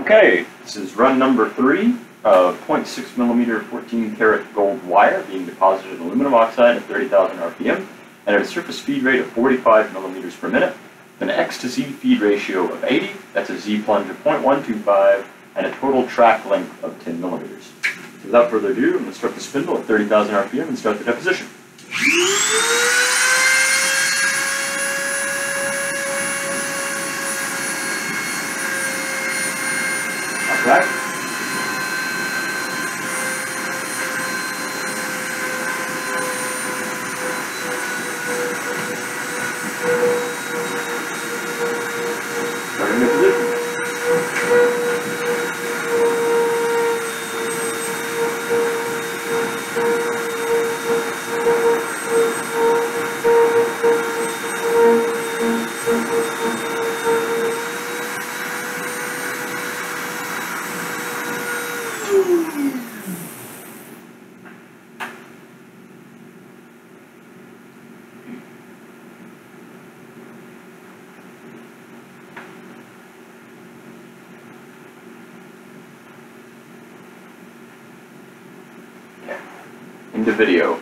Okay, this is run number 3 of 0.6 millimeter 14 karat gold wire being deposited in aluminum oxide at 30,000 RPM and at a surface feed rate of 45 millimeters per minute, with an X to Z feed ratio of 80, that's a Z plunge of 0.125, and a total track length of 10 millimeters. So without further ado, I'm going to start the spindle at 30,000 RPM and start the deposition. Right. Starting the position. Into video.